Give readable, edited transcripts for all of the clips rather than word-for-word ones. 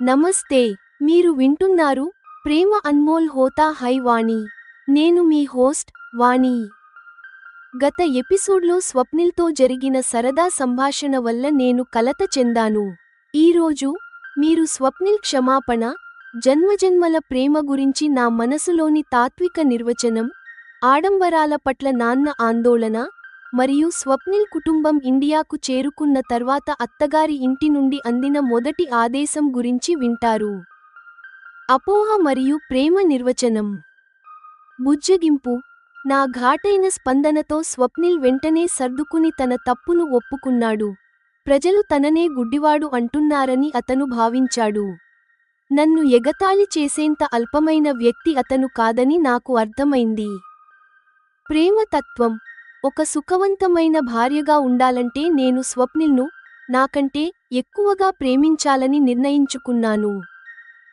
నమస్తే. మీరు వింటున్నారు ప్రేమ అన్మోల్ హోతా హై వాణి. నేను మీ హోస్ట్ వాణి. గత ఎపిసోడ్లో స్వప్నిల్తో జరిగిన సరదా సంభాషణ వల్ల నేను కలత చెందాను. ఈరోజు మీరు స్వప్నిల్ క్షమాపణ, జన్మజన్మల ప్రేమ గురించి నా మనసులోని తాత్విక నిర్వచనం, ఆడంబరాల పట్ల నాన్న ఆందోళన, మరియు స్వప్నిల్ కుటుంబం ఇండియాకు చేరుకున్న తర్వాత అత్తగారి ఇంటి నుండి అందిన మొదటి ఆదేశం గురించి వింటారు. అపోహ మరియు ప్రేమ నిర్వచనం. బుజ్జగింపు. నా ఘాటైన స్పందనతో స్వప్నిల్ వెంటనే సర్దుకుని తన తప్పును ఒప్పుకున్నాడు. ప్రజలు తననే గుడ్డివాడు అంటున్నారని అతను భావించాడు. నన్ను ఎగతాళి చేసేంత అల్పమైన వ్యక్తి అతను కాదని నాకు అర్థమైంది. ప్రేమ తత్వం. ఒక సుఖవంతమైన భార్యగా ఉండాలంటే నేను స్వప్నిల్ను నాకంటే ఎక్కువగా ప్రేమించాలని నిర్ణయించుకున్నాను.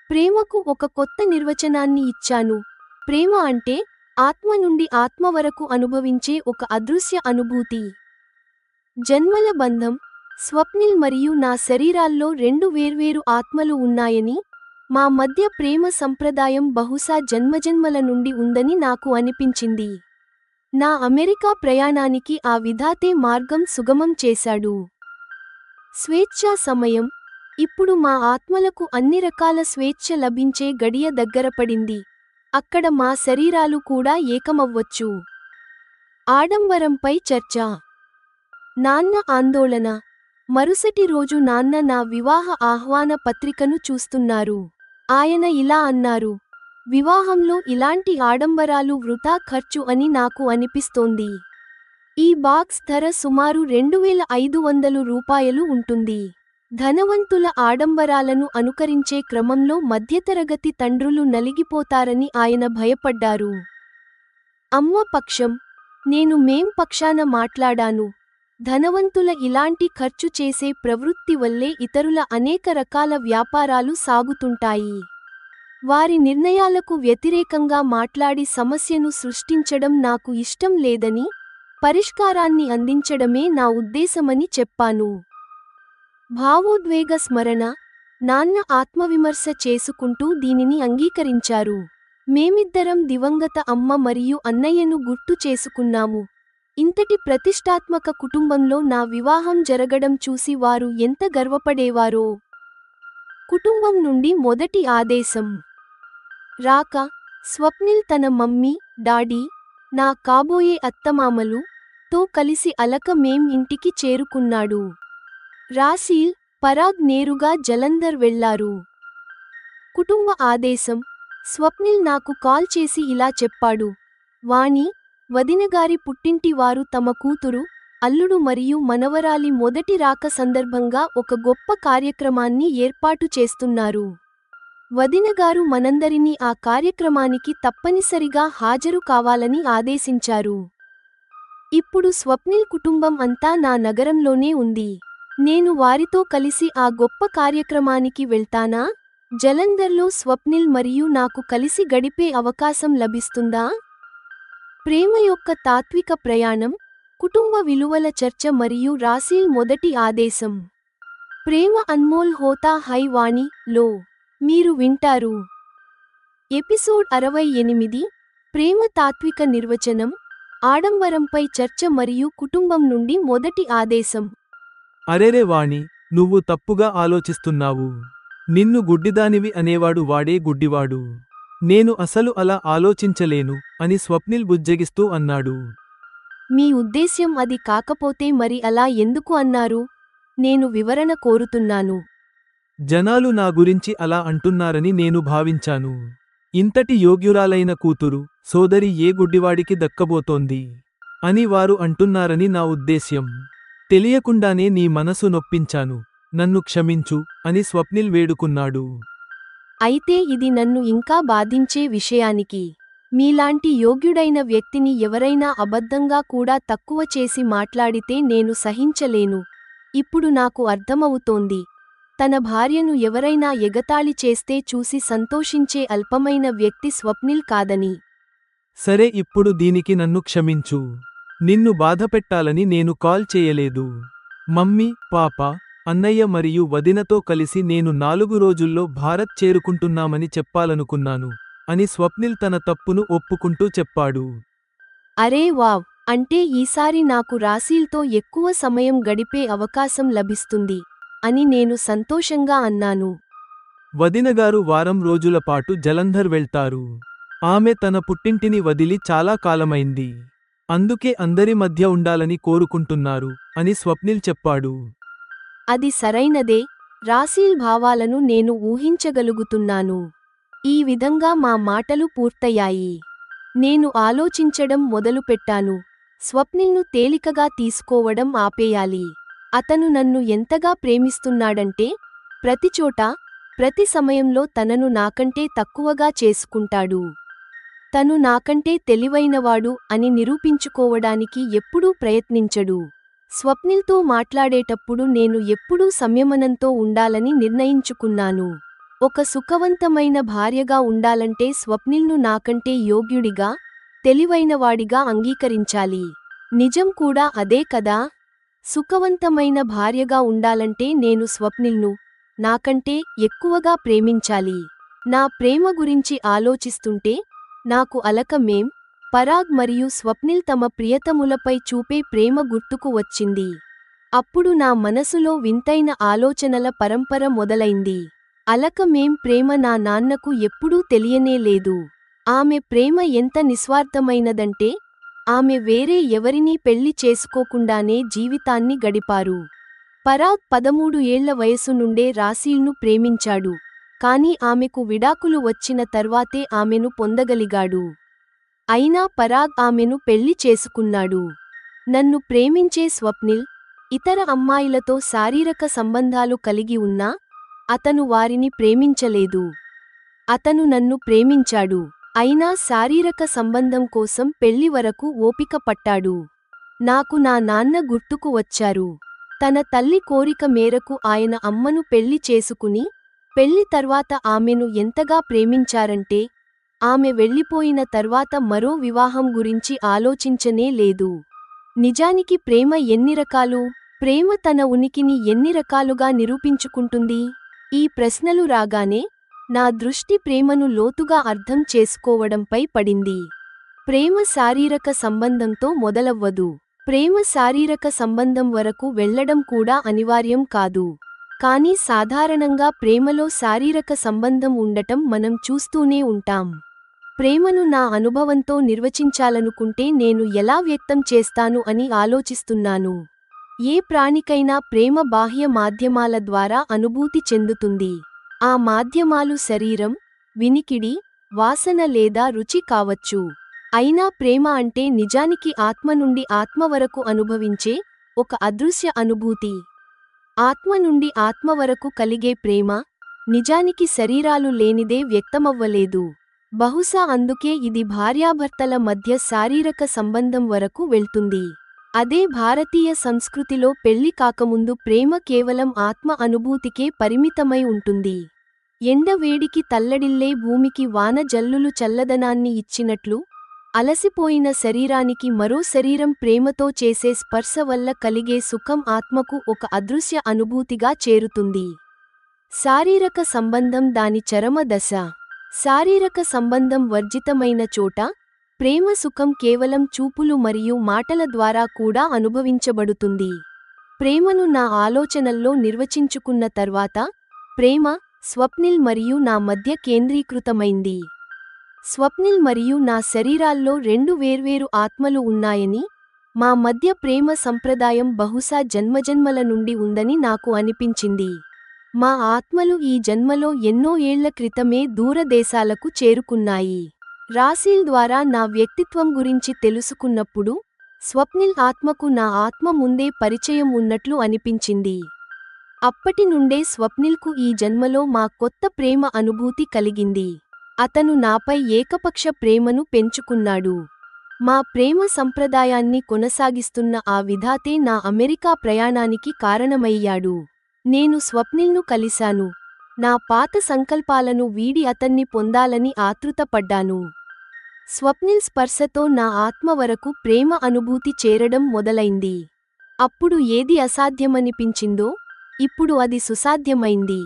ప్రేమకు ఒక కొత్త నిర్వచనాన్ని ఇచ్చాను. ప్రేమ అంటే ఆత్మ నుండి ఆత్మ వరకు అనుభవించే ఒక అదృశ్య అనుభూతి. జన్మల బంధం. స్వప్నిల్ మరియు నా శరీరాల్లో రెండు వేర్వేరు ఆత్మలు ఉన్నాయని, మా మధ్య ప్రేమ సంప్రదాయం బహుశా జన్మజన్మల నుండి ఉందని నాకు అనిపించింది. నా అమెరికా ప్రయాణానికి ఆ విధాతే మార్గం సుగమం చేశాడు. స్వేచ్ఛా సమయం. ఇప్పుడు మా ఆత్మలకు అన్ని రకాల స్వేచ్ఛ లభించే గడియ దగ్గరపడింది. అక్కడ మా శరీరాలు కూడా ఏకమవ్వచ్చు. ఆడంబరంపై చర్చ. నాన్న ఆందోళన. మరుసటి రోజు నాన్న నా వివాహ ఆహ్వాన పత్రికను చూస్తున్నారు. ఆయన ఇలా అన్నారు: వివాహంలో ఇలాంటి ఆడంబరాలు వృథా ఖర్చు అని నాకు అనిపిస్తోంది. ఈ బాక్స్ ధర సుమారు 2500 రూపాయలు ఉంటుంది. ధనవంతుల ఆడంబరాలను అనుకరించే క్రమంలో మధ్యతరగతి తండ్రులు నలిగిపోతారని ఆయన భయపడ్డారు. అమ్మ పక్షం. నేను మేం పక్షాన మాట్లాడాను. ధనవంతుల ఇలాంటి ఖర్చు చేసే ప్రవృత్తి వల్లే ఇతరుల అనేక రకాల వ్యాపారాలు సాగుతుంటాయి. వారి నిర్ణయాలకు వ్యతిరేకంగా మాట్లాడి సమస్యను సృష్టించడం నాకు ఇష్టం లేదని, పరిష్కారాన్ని అందించడమే నా ఉద్దేశమని చెప్పాను. భావోద్వేగ స్మరణ. నాన్న ఆత్మవిమర్శ చేసుకుంటూ దీనిని అంగీకరించారు. మేమిద్దరం దివంగత అమ్మ మరియు అన్నయ్యను గుర్తు చేసుకున్నాము. ఇంతటి ప్రతిష్టాత్మక కుటుంబంలో నా వివాహం జరగడం చూసి వారు ఎంత గర్వపడేవారో. కుటుంబం నుండి మొదటి ఆదేశం. రాక. స్వప్నిల్ తన మమ్మీ, డాడీ, నా కాబోయే అత్తమామలు తో కలిసి అలక మేం ఇంటికి చేరుకున్నాడు. రాశీల్, పరాగ్ నేరుగా జలంధర్ వెళ్లారు. కుటుంబ ఆదేశం. స్వప్నిల్ నాకు కాల్ చేసి ఇలా చెప్పాడు: వాణి, వదినగారి పుట్టింటి వారు తమ కూతురు, అల్లుడు మరియు మనవరాలి మొదటి రాక సందర్భంగా ఒక గొప్ప కార్యక్రమాన్ని ఏర్పాటు చేస్తున్నారు. వదినగారు మనందరినీ ఆ కార్యక్రమానికి తప్పనిసరిగా హాజరు కావాలని ఆదేశించారు. ఇప్పుడు స్వప్నిల్ కుటుంబం అంతా నా నగరంలోనే ఉంది. నేను వారితో కలిసి ఆ గొప్ప కార్యక్రమానికి వెళ్తానా? జలంధర్లో స్వప్నిల్ మరియు నాకు కలిసి గడిపే అవకాశం లభిస్తుందా? ప్రేమ యొక్క తాత్విక ప్రయాణం, కుటుంబ విలువల చర్చ మరియు రాశీల్ మొదటి ఆదేశం. ప్రేమ అన్మోల్ హోతా హై వాణి లో మీరు వింటారు. ఎపిసోడ్ 68. ప్రేమ తాత్విక నిర్వచనం, ఆడంబరంపై చర్చ మరియు కుటుంబం నుండి మొదటి ఆదేశం. అరెరే వాణి, నువ్వు తప్పుగా ఆలోచిస్తున్నావు. నిన్ను గుడ్డిదానివి అనేవాడు వాడే గుడ్డివాడు. నేను అసలు అలా ఆలోచించలేను అని స్వప్నిల్ బుజ్జగిస్తూ అన్నాడు. మీ ఉద్దేశ్యం అది కాకపోతే మరి అలా ఎందుకు అన్నారు? నేను వివరణ కోరుతున్నాను. జనాలు నా గురించి అలా అంటున్నారని నేను భావించాను. ఇంతటి యోగ్యురాలైన కూతురు, సోదరి ఏ గుడ్డివాడికి దక్కబోతోంది అని వారు అంటున్నారని నా ఉద్దేశ్యం. తెలియకుండానే నీ మనసు నొప్పించాను, నన్ను క్షమించు అని స్వప్నిల్ వేడుకున్నాడు. అయితే ఇది నన్ను ఇంకా బాధించే విషయానికి. మీలాంటి యోగ్యుడైన వ్యక్తిని ఎవరైనా అబద్ధంగా కూడా తక్కువ చేసి మాట్లాడితే నేను సహించలేను. ఇప్పుడు నాకు అర్థమవుతోంది. తన భార్యను ఎవరైనా ఎగతాళి చేస్తే చూసి సంతోషించే అల్పమైన వ్యక్తి స్వప్నిల్ కాదని. సరే, ఇప్పుడు దీనికి నన్ను క్షమించు. నిన్ను బాధపెట్టాలని నేను కాల్ చేయలేదు. మమ్మీ, పాప, అన్నయ్య మరియు వదినతో కలిసి నేను 4 రోజుల్లో భారత్ చేరుకుంటున్నామని చెప్పాలనుకున్నాను అని స్వప్నిల్ తన తప్పును ఒప్పుకుంటూ చెప్పాడు. అరే వావ్! అంటే ఈసారి నాకు రాశీల్తో ఎక్కువ సమయం గడిపే అవకాశం లభిస్తుంది అని నేను సంతోషంగా అన్నాను. వదినగారు వారం రోజుల పాటు జలంధర్ వెళ్తారు. ఆమె తన పుట్టింటిని వదిలి చాలా కాలమైంది. అందుకే అందరి మధ్య ఉండాలని కోరుకుంటున్నారు అని స్వప్నిల్ చెప్పాడు. అది సరైనదే, రాశీల్ భావాలను నేను ఊహించగలుగుతున్నాను. ఈ విధంగా మా మాటలు పూర్తయ్యాయి. నేను ఆలోచించడం మొదలుపెట్టాను. స్వప్నిల్ను తేలికగా తీసుకోవడం ఆపేయాలి. అతను నన్ను ఎంతగా ప్రేమిస్తున్నాడంటే ప్రతిచోటా, ప్రతి సమయంలో తనను నాకంటే తక్కువగా చేసుకుంటాడు. తను నాకంటే తెలివైనవాడు అని నిరూపించుకోవడానికి ఎప్పుడూ ప్రయత్నించడు. స్వప్నిల్తో మాట్లాడేటప్పుడు నేను ఎప్పుడూ సంయమనంతో ఉండాలని నిర్ణయించుకున్నాను. ఒక సుఖవంతమైన భార్యగా ఉండాలంటే స్వప్నిల్ను నాకంటే యోగ్యుడిగా, తెలివైనవాడిగా అంగీకరించాలి. నిజం కూడా అదే కదా. సుఖవంతమైన భార్యగా ఉండాలంటే నేను స్వప్నిల్ను నాకంటే ఎక్కువగా ప్రేమించాలి. నా ప్రేమ గురించి ఆలోచిస్తుంటే నాకు అలక మేం, పరాగ్ మరియు స్వప్నిల్ తమ ప్రియతములపై చూపే ప్రేమ గుర్తుకు వచ్చింది. అప్పుడు నా మనసులో వింతైన ఆలోచనల పరంపర మొదలైంది. అలక మేం ప్రేమ నా నాన్నకు ఎప్పుడూ తెలియనే లేదు. ఆమె ప్రేమ ఎంత నిస్వార్థమైనదంటే ఆమె వేరే ఎవరినీ పెళ్లి చేసుకోకుండానే జీవితాన్ని గడిపారు. పరాగ్ 13 ఏళ్ల వయసు నుండే రాశీల్ను ప్రేమించాడు. కాని ఆమెకు విడాకులు వచ్చిన తర్వాతే ఆమెను పొందగలిగాడు. అయినా పరాగ్ ఆమెను పెళ్లి చేసుకున్నాడు. నన్ను ప్రేమించే స్వప్నిల్ ఇతర అమ్మాయిలతో శారీరక సంబంధాలు కలిగి ఉన్నా అతను వారిని ప్రేమించలేదు. అతను నన్ను ప్రేమించాడు. అయినా శారీరక సంబంధం కోసం పెళ్లి వరకు ఓపిక పట్టాడు. నాకు నా నాన్న గుర్తుకు వచ్చారు. తన తల్లి కోరిక మేరకు ఆయన అమ్మను పెళ్లి చేసుకుని, పెళ్లి తర్వాత ఆమెను ఎంతగా ప్రేమించారంటే ఆమె వెళ్ళిపోయిన తర్వాత మరో వివాహం గురించి ఆలోచించనే లేదు. నిజానికి ప్రేమ ఎన్ని రకాలు? ప్రేమ తన ఉనికిని ఎన్ని రకాలుగా నిరూపించుకుంటుంది? ఈ ప్రశ్నలు రాగానే నా దృష్టి ప్రేమను లోతుగా అర్థం చేసుకోవడంపై పడింది. ప్రేమ శారీరక సంబంధంతో మొదలవ్వదు. ప్రేమ శారీరక సంబంధం వరకు వెళ్లడం కూడా అనివార్యం కాదు. కానీ సాధారణంగా ప్రేమలో శారీరక సంబంధం ఉండటం మనం చూస్తూనే ఉంటాం. ప్రేమను నా అనుభవంతో నిర్వచించాలనుకుంటే నేను ఎలా వ్యక్తం చేస్తాను అని ఆలోచిస్తున్నాను. ఏ ప్రాణికైనా ప్రేమ బాహ్య మాధ్యమాల ద్వారా అనుభూతి చెందుతుంది. ఆ మాధ్యమాలు శరీరం, వినికిడి, వాసన లేదా రుచి కావచ్చు. అయినా ప్రేమ అంటే నిజానికి ఆత్మ నుండి ఆత్మ వరకు అనుభవించే ఒక అదృశ్య అనుభూతి. ఆత్మ నుండి ఆత్మ వరకు కలిగే ప్రేమ నిజానికి శరీరాలు లేనిదే వ్యక్తమవ్వలేదు. బహుశా అందుకే ఇది భార్యాభర్తల మధ్య శారీరక సంబంధం వరకు వెళ్తుంది. అదే భారతీయ సంస్కృతిలో పెళ్లి కాకముందు ప్రేమ కేవలం ఆత్మ అనుభూతికే పరిమితమై ఉంటుంది. ఎండ వేడికి తల్లడిల్లే భూమికి వాన జల్లులు చల్లదనాన్ని ఇచ్చినట్లు, అలసిపోయిన శరీరానికి మరో శరీరం ప్రేమతో చేసే స్పర్శ వల్ల కలిగే సుఖం ఆత్మకు ఒక అదృశ్య అనుభూతిగా చేరుతుంది. శారీరక సంబంధం దాని చరమ దశ. శారీరక సంబంధం వర్జితమైన చోట ప్రేమ సుఖం కేవలం చూపులు మరియు మాటల ద్వారా కూడా అనుభవించబడుతుంది. ప్రేమను నా ఆలోచనల్లో నిర్వచించుకున్న తర్వాత ప్రేమ స్వప్నిల్ మరియు నా మధ్య కేంద్రీకృతమైంది. స్వప్నిల్ మరియు నా శరీరాల్లో 2 వేర్వేరు ఆత్మలు ఉన్నాయని, మా మధ్య ప్రేమ సంప్రదాయం బహుశా జన్మజన్మల నుండి ఉందని నాకు అనిపించింది. మా ఆత్మలు ఈ జన్మలో ఎన్నో ఏళ్ల క్రితమే దూరదేశాలకు చేరుకున్నాయి. రాశీల్ ద్వారా నా వ్యక్తిత్వం గురించి తెలుసుకున్నప్పుడు స్వప్నిల్ ఆత్మకు నా ఆత్మ ముందే పరిచయం ఉన్నట్లు అనిపించింది. అప్పటి నుండే స్వప్నిల్కు ఈ జన్మలో మా కొత్త ప్రేమ అనుభూతి కలిగింది. అతను నాపై ఏకపక్ష ప్రేమను పెంచుకున్నాడు. మా ప్రేమ సంప్రదాయాన్ని కొనసాగిస్తున్న ఆ విధాతే నా అమెరికా ప్రయాణానికి కారణమయ్యాడు. నేను స్వప్నిల్ను కలిశాను. నా పాత సంకల్పాలను వీడి అతన్ని పొందాలని ఆతృతపడ్డాను. స్వప్నిల్ స్పర్శతో నా ఆత్మ వరకు ప్రేమ అనుభూతి చేరడం మొదలైంది. అప్పుడు ఏది అసాధ్యమనిపించిందో ఇప్పుడు అది సుసాధ్యమైంది.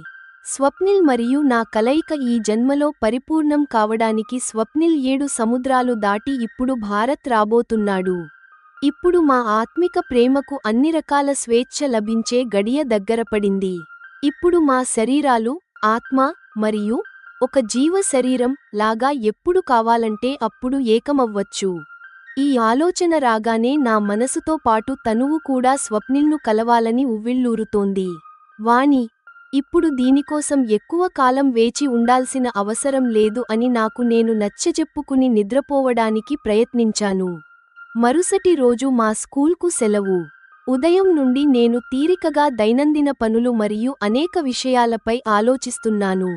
స్వప్నిల్ మరియు నా కలయిక ఈ జన్మలో పరిపూర్ణం కావడానికి స్వప్నిల్ 7 సముద్రాలు దాటి ఇప్పుడు భారత్ రాబోతున్నాడు. ఇప్పుడు మా ఆత్మిక ప్రేమకు అన్ని రకాల స్వేచ్ఛ లభించే గడియ దగ్గరపడింది. ఇప్పుడు మా శరీరాలు, ఆత్మ, మరియు ఒక జీవ శరీరం లాగా ఎప్పుడు కావాలంటే అప్పుడు ఏకమవ్వచ్చు. ఈ ఆలోచన రాగానే నా మనసుతో పాటు తనువు కూడా స్వప్నిల్ను కలవాలని ఉవ్విళ్ళూరుతోంది. వాణి, ఇప్పుడు దీనికోసం ఎక్కువ కాలం వేచి ఉండాల్సిన అవసరం లేదు అని నాకు నేను నచ్చజెప్పుకుని నిద్రపోవడానికి ప్రయత్నించాను. మరుసటి రోజు మా స్కూల్కు సెలవు. ఉదయం నుండి నేను తీరికగా దైనందిన పనులు మరియు అనేక విషయాలపై ఆలోచిస్తున్నాను.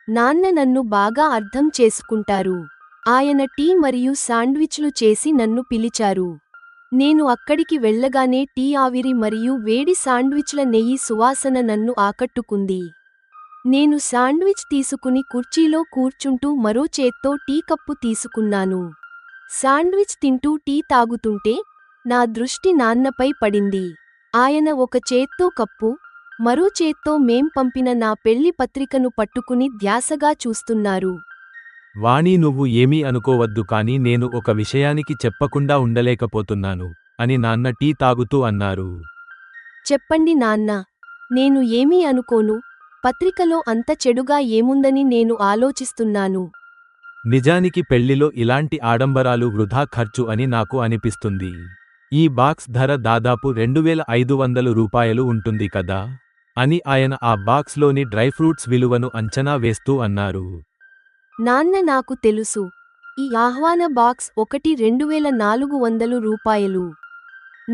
నాన్న నన్ను బాగా అర్థం చేసుకుంటారు. ఆయన టీ మరియు శాండ్విచ్లు చేసి నన్ను పిలిచారు. నేను అక్కడికి వెళ్ళగానే టీ ఆవిరి మరియు వేడి శాండ్విచ్ల నెయ్యి సువాసన నన్ను ఆకట్టుకుంది. నేను శాండ్విచ్ తీసుకుని కుర్చీలో కూర్చుంటూ మరో చేత్తో టీ కప్పు తీసుకున్నాను. శాండ్విచ్ తింటూ టీ తాగుతుంటే నా దృష్టి నాన్నపై పడింది. ఆయన ఒక చేత్తో కప్పు, మరో చేత్తో మేం పంపిన నా పెళ్లి పత్రికను పట్టుకుని ధ్యాసగా చూస్తున్నారు. వాణి, నువ్వు ఏమీ అనుకోవద్దు, కానీ నేను ఒక విషయానికి చెప్పకుండా ఉండలేకపోతున్నాను అని నాన్న టీ తాగుతూ అన్నారు. చెప్పండి నాన్నా. నేను ఏమీ అనుకోను. పత్రికలో అంత చెడుగా ఏముందని నేను ఆలోచిస్తున్నాను. నిజానికి పెళ్లిలో ఇలాంటి ఆడంబరాలు వృధా ఖర్చు అని నాకు అనిపిస్తుంది. ఈ బాక్స్ ధర దాదాపు 2500 రూపాయలు ఉంటుంది కదా అని ఆయన ఆ బాక్స్లోని డ్రైఫ్రూట్స్ విలువను అంచనా వేస్తూ అన్నారు. నాన్న, నాకు తెలుసు. ఈ ఆహ్వాన బాక్స్ ఒకటి 2400 రూపాయలు.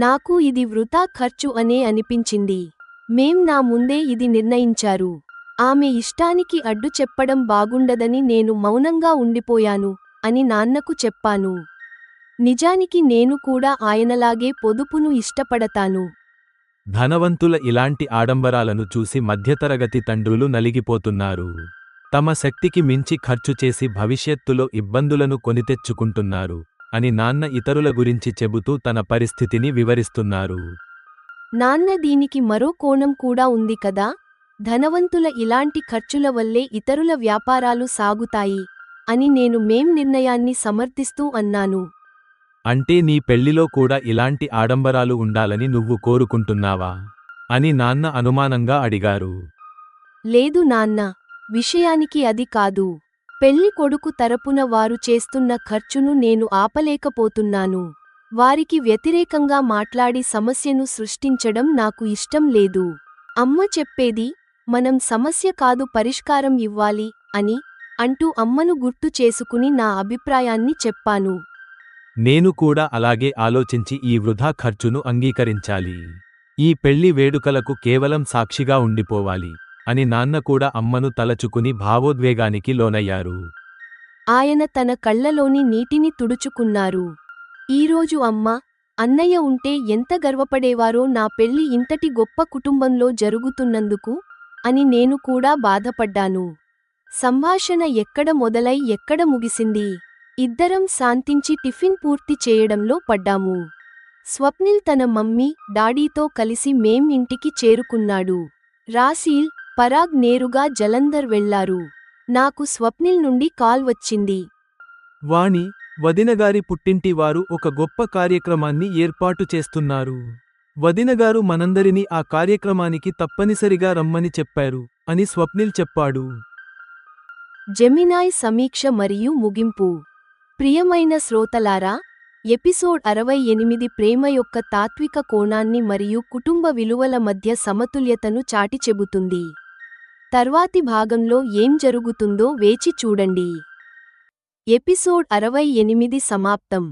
నాకు ఇది వృథా ఖర్చు అనే అనిపించింది. మేం నా ముందే ఇది నిర్ణయించారు. ఆమె ఇష్టానికి అడ్డు చెప్పడం బాగుండదని నేను మౌనంగా ఉండిపోయాను అని నాన్నకు చెప్పాను. నిజానికి నేను కూడా ఆయనలాగే పొదుపును ఇష్టపడతాను. ధనవంతుల ఇలాంటి ఆడంబరాలను చూసి మధ్యతరగతి తండ్రులు నలిగిపోతున్నారు. తమ శక్తికి మించి ఖర్చు చేసి భవిష్యత్తులో ఇబ్బందులను కొనితెచ్చుకుంటున్నారు అని నాన్న ఇతరుల గురించి చెబుతూ తన పరిస్థితిని వివరిస్తున్నారు. నాన్న, దీనికి మరో కోణం కూడా ఉంది కదా. ధనవంతుల ఇలాంటి ఖర్చుల వల్లే ఇతరుల వ్యాపారాలు సాగుతాయి అని నేను మేం నిర్ణయాన్ని సమర్థిస్తూ అన్నాను. అంటే నీ పెళ్లిలో కూడా ఇలాంటి ఆడంబరాలు ఉండాలని నువ్వు కోరుకుంటున్నావా అని నాన్న అనుమానంగా అడిగారు. లేదు నాన్న, విషయానికి అది కాదు. పెళ్లి కొడుకు తరపున వారు చేస్తున్న ఖర్చును నేను ఆపలేకపోతున్నాను. వారికి వ్యతిరేకంగా మాట్లాడి సమస్యను సృష్టించడం నాకు ఇష్టం లేదు. అమ్మ చెప్పేది, మనం సమస్య కాదు పరిష్కారం ఇవ్వాలి అని అంటూ అమ్మను గుర్తు చేసుకుని నా అభిప్రాయాన్ని చెప్పాను. నేను కూడా అలాగే ఆలోచించి ఈ వృధా ఖర్చును అంగీకరించాలి. ఈ పెళ్లి వేడుకలకు కేవలం సాక్షిగా ఉండిపోవాలి అని నాన్న కూడా అమ్మను తలచుకుని భావోద్వేగానికి లోనయ్యారు. ఆయన తన కళ్లలోని నీటిని తుడుచుకున్నారు. ఈరోజు అమ్మ, అన్నయ్య ఉంటే ఎంత గర్వపడేవారో నా పెళ్లి ఇంతటి గొప్ప కుటుంబంలో జరుగుతున్నందుకు అని నేను కూడా బాధపడ్డాను. సంభాషణ ఎక్కడ మొదలై ఎక్కడ ముగిసింది. ఇద్దరం శాంతించి టిఫిన్ పూర్తి చేయడంలో పడ్డాము. స్వప్నిల్ తన మమ్మీ, డాడీతో కలిసి మేం ఇంటికి చేరుకున్నాడు. రాశీల్, పరాగ్ నేరుగా జలంధర్ వెళ్లారు. నాకు స్వప్నిల్ నుండి కాల్ వచ్చింది. వాణి, వదినగారి పుట్టింటి వారు ఒక గొప్ప కార్యక్రమాన్ని ఏర్పాటు చేస్తున్నారు. వదినగారు మనందరినీ ఆ కార్యక్రమానికి తప్పనిసరిగా రమ్మని చెప్పారు అని స్వప్నిల్ చెప్పాడు. జెమినాయ్ సమీక్ష మరియు ముగింపు. ప్రియమైన శ్రోతలారా, ఎపిసోడ్ 68 ప్రేమ యొక్క తాత్విక కోణాన్ని మరియు కుటుంబ విలువల మధ్య సమతుల్యతను చాటి చెబుతుంది. తర్వాతి భాగంలో ఏం జరుగుతుందో వేచి చూడండి. ఎపిసోడ్ 68 సమాప్తం.